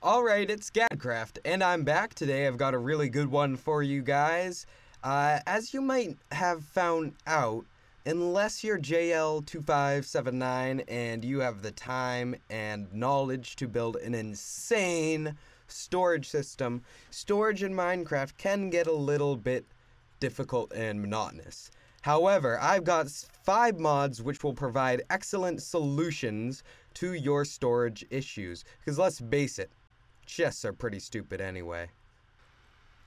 Alright, it's Gadcraft, and I'm back today. I've got a really good one for you guys. As you might have found out, unless you're JL2579 and you have the time and knowledge to build an insane storage system, storage in Minecraft can get a little bit difficult and monotonous. However, I've got 5 mods which will provide excellent solutions to your storage issues. Because let's face it, chests are pretty stupid anyway.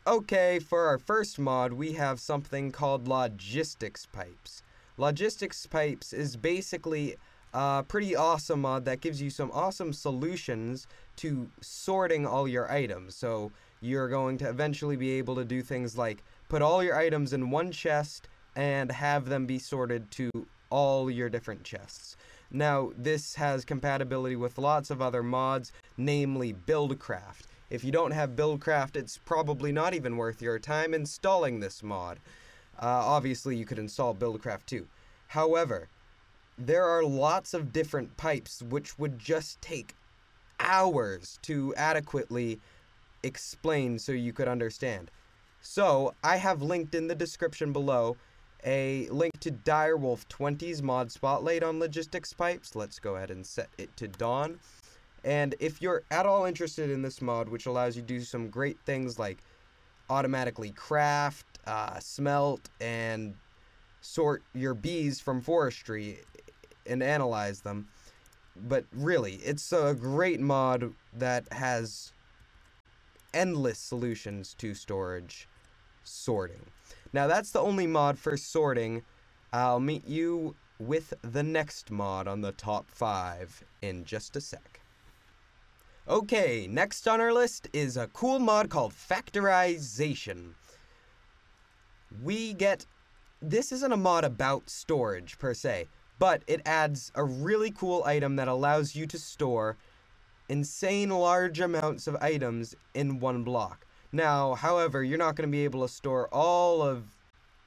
Okay, for our first mod, we have something called Logistics Pipes. Logistics Pipes is basically a pretty awesome mod that gives you some awesome solutions to sorting all your items. So you're going to eventually be able to do things like put all your items in one chest and have them be sorted to all your different chests. Now, this has compatibility with lots of other mods, namely Buildcraft. If you don't have Buildcraft, it's probably not even worth your time installing this mod. Obviously, you could install Buildcraft too. However, there are lots of different pipes which would just take hours to adequately explain so you could understand. So, I have linked in the description below a link to Direwolf 20's mod spotlight on logistics pipes. Let's go ahead and set it to dawn. And if you're at all interested in this mod, which allows you to do some great things like automatically craft, smelt, and sort your bees from forestry and analyze them. But really, it's a great mod that has endless solutions to storage sorting. Now, that's the only mod for sorting. I'll meet you with the next mod on the top 5 in just a sec. Okay, next on our list is a cool mod called Factorization. This isn't a mod about storage per se, but it adds a really cool item that allows you to store insane large amounts of items in one block. Now, however, you're not going to be able to store all of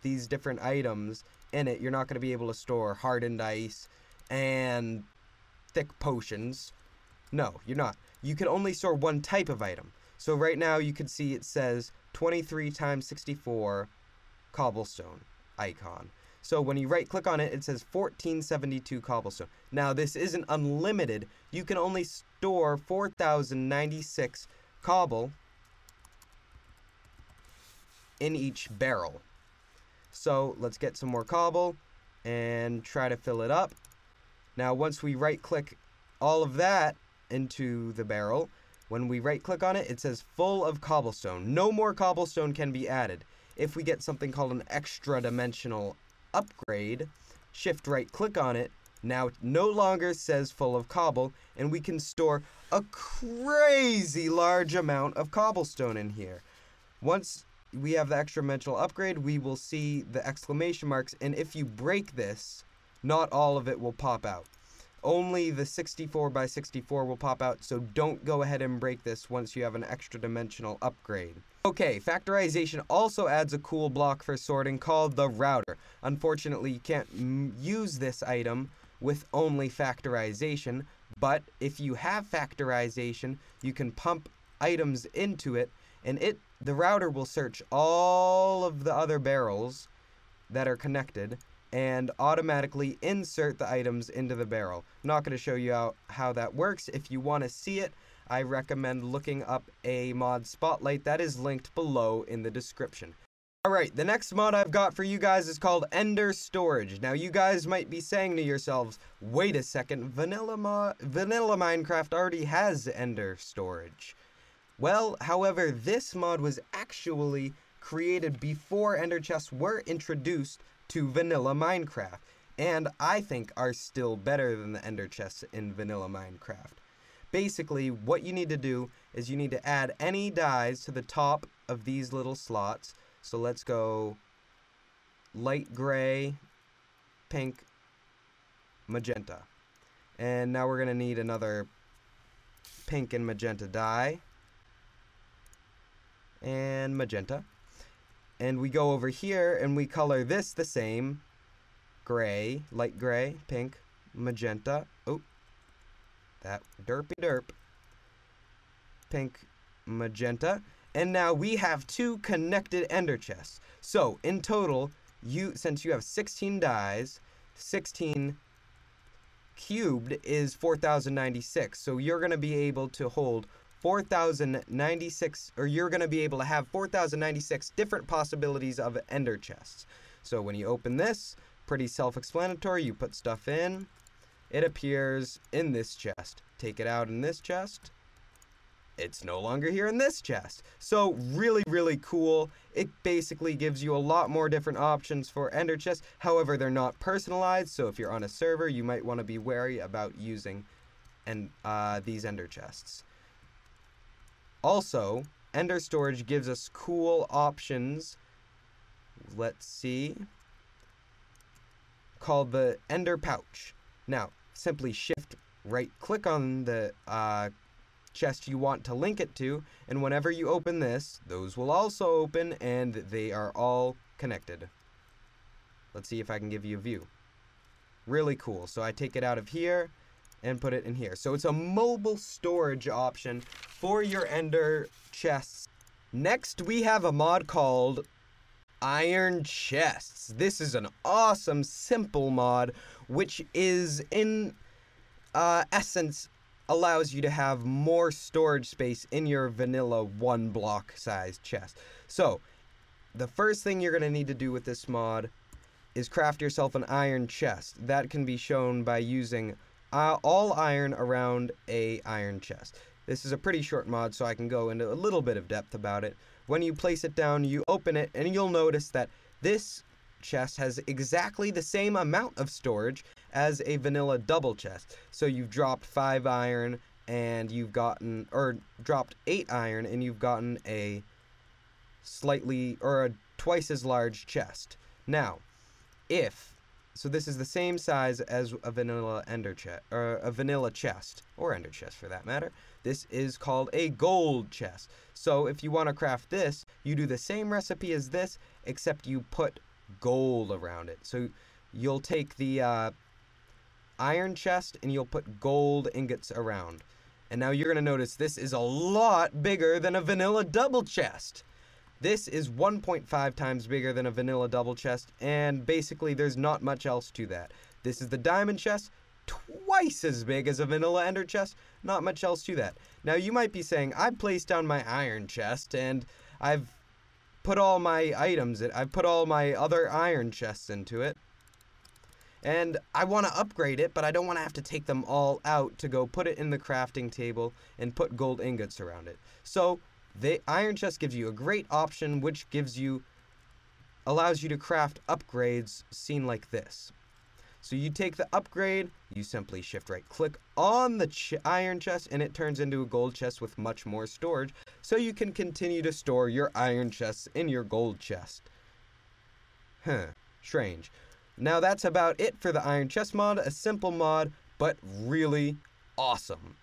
these different items in it. You're not going to be able to store hardened ice and thick potions. No, you're not. You can only store one type of item. So right now you can see it says 23 times 64 cobblestone icon. So when you right click on it, it says 1472 cobblestone. Now this isn't unlimited. You can only store 4096 cobble in each barrel. So let's get some more cobble and try to fill it up. Now once we right click all of that into the barrel, when we right click on it, it says full of cobblestone. No more cobblestone can be added. If we get something called an extra dimensional upgrade, shift right click on it, now it no longer says full of cobble, and we can store a crazy large amount of cobblestone in here. Once we have the extra dimensional upgrade, we will see the exclamation marks, and if you break this, not all of it will pop out. Only the 64 by 64 will pop out, so don't go ahead and break this once you have an extra dimensional upgrade. Okay, Factorization also adds a cool block for sorting called the router. Unfortunately, you can't use this item with only Factorization, but if you have Factorization, you can pump items into it, and the router will search all of the other barrels that are connected and automatically insert the items into the barrel. I'm not going to show you how that works. If you want to see it, I recommend looking up a mod spotlight that is linked below in the description. Alright, the next mod I've got for you guys is called Ender Storage. Now you guys might be saying to yourselves, wait a second, vanilla Minecraft already has Ender Storage. Well, however, this mod was actually created before Ender chests were introduced to vanilla Minecraft, and I think are still better than the Ender chests in vanilla Minecraft. Basically, what you need to do is you need to add any dyes to the top of these little slots. So let's go light gray, pink, magenta. And now we're going to need another pink and magenta dye. And magenta. And we go over here and we color this the same, gray, light gray, pink, magenta. Oh, that derpy derp. Pink, magenta. And now we have 2 connected ender chests. So in total, since you have 16 dies, 16 cubed is 4096. So you're going to be able to hold 4096, or you're going to be able to have 4096 different possibilities of ender chests. So when you open this, pretty self-explanatory, you put stuff in, it appears in this chest. Take it out in this chest, it's no longer here in this chest. So really, really cool. It basically gives you a lot more different options for ender chests. However, they're not personalized, so if you're on a server, you might want to be wary about using these ender chests. Also, ender storage gives us cool options. Let's see. Called the ender pouch. Now, simply shift right click on the chest you want to link it to, and whenever you open this, those will also open, and they are all connected. Let's see if I can give you a view. Really cool. So I take it out of here and put it in here. So it's a mobile storage option for your ender chests. Next, we have a mod called Iron Chests. This is an awesome, simple mod, which is in essence allows you to have more storage space in your vanilla 1 block size chest. So the first thing you're going to need to do with this mod is craft yourself an iron chest. That can be shown by using all iron around a iron chest. This is a pretty short mod, so I can go into a little bit of depth about it. When you place it down, you open it, and you'll notice that this chest has exactly the same amount of storage as a vanilla double chest. So you've dropped 5 iron and you've gotten, or dropped 8 iron and you've gotten a slightly, or a twice as large chest. Now, so this is the same size as a vanilla ender chest, or a vanilla chest, or ender chest for that matter. This is called a gold chest. So if you want to craft this, you do the same recipe as this, except you put gold around it. So you'll take the iron chest and you'll put gold ingots around. And now you're going to notice this is a lot bigger than a vanilla double chest. This is 1.5 times bigger than a vanilla double chest, and basically there's not much else to that. This is the diamond chest, twice as big as a vanilla ender chest, not much else to that. Now you might be saying, I've placed down my iron chest and I've put all my items I've put all my other iron chests into it, and I want to upgrade it, but I don't want to have to take them all out to go put it in the crafting table and put gold ingots around it. So the iron chest gives you a great option, which allows you to craft upgrades seen like this. So you take the upgrade, you simply shift right click on the iron chest, and it turns into a gold chest with much more storage, so you can continue to store your iron chests in your gold chest. Strange. Now that's about it for the iron chest mod, a simple mod, but really awesome.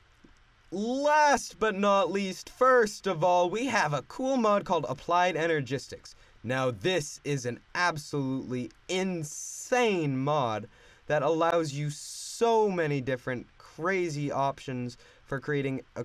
Last but not least, first of all, we have a cool mod called Applied Energistics. Now this is an absolutely insane mod that allows you so many different crazy options for creating an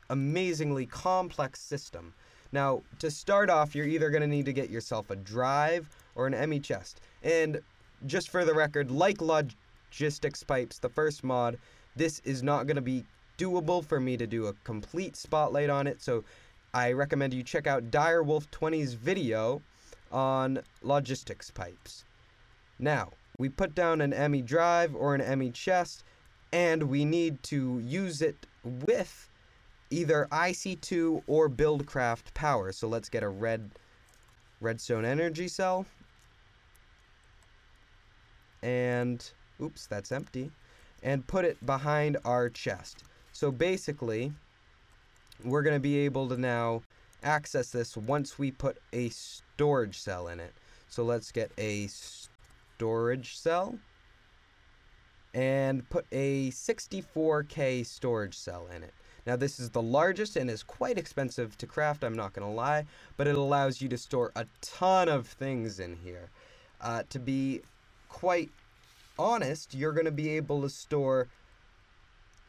amazingly complex system. Now, to start off, you're either going to need to get yourself a drive or an ME chest. And just for the record, like Logistics Pipes, the first mod, this is not going to be doable for me to do a complete spotlight on it, so I recommend you check out Direwolf20's video on Logistics Pipes. Now, we put down an ME drive or an ME chest, and we need to use it with either IC2 or Buildcraft power. So let's get a redstone energy cell. And, oops, that's empty. And put it behind our chest. So basically, we're going to be able to now access this once we put a storage cell in it. So let's get a storage cell and put a 64K storage cell in it. Now this is the largest and is quite expensive to craft, I'm not going to lie, but it allows you to store a ton of things in here. To be quite honest, you're going to be able to store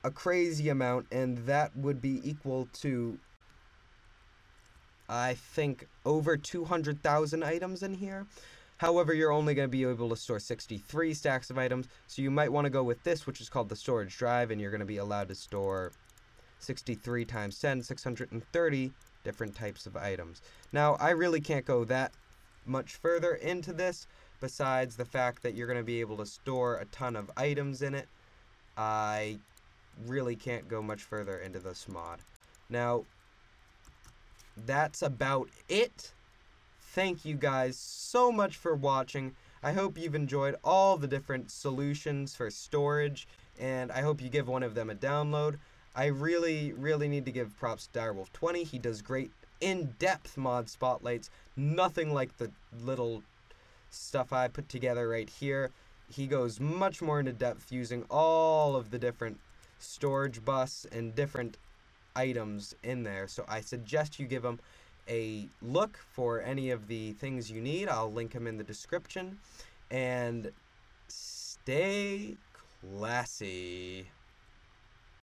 a crazy amount, and that would be equal to, I think, over 200,000 items in here. However, you're only going to be able to store 63 stacks of items, so you might want to go with this, which is called the storage drive, and you're going to be allowed to store 63 times 10, 630 different types of items. Now, I really can't go that much further into this, besides the fact that you're going to be able to store a ton of items in it. I really can't go much further into this mod. Now, that's about it. Thank you guys so much for watching. I hope you've enjoyed all the different solutions for storage, and I hope you give one of them a download. I really need to give props to Direwolf20. He does great in-depth mod spotlights, nothing like the little stuff I put together right here. He goes much more into depth using all of the different storage bus and different items in there, so I suggest you give him a look for any of the things you need. I'll link him in the description, and stay classy.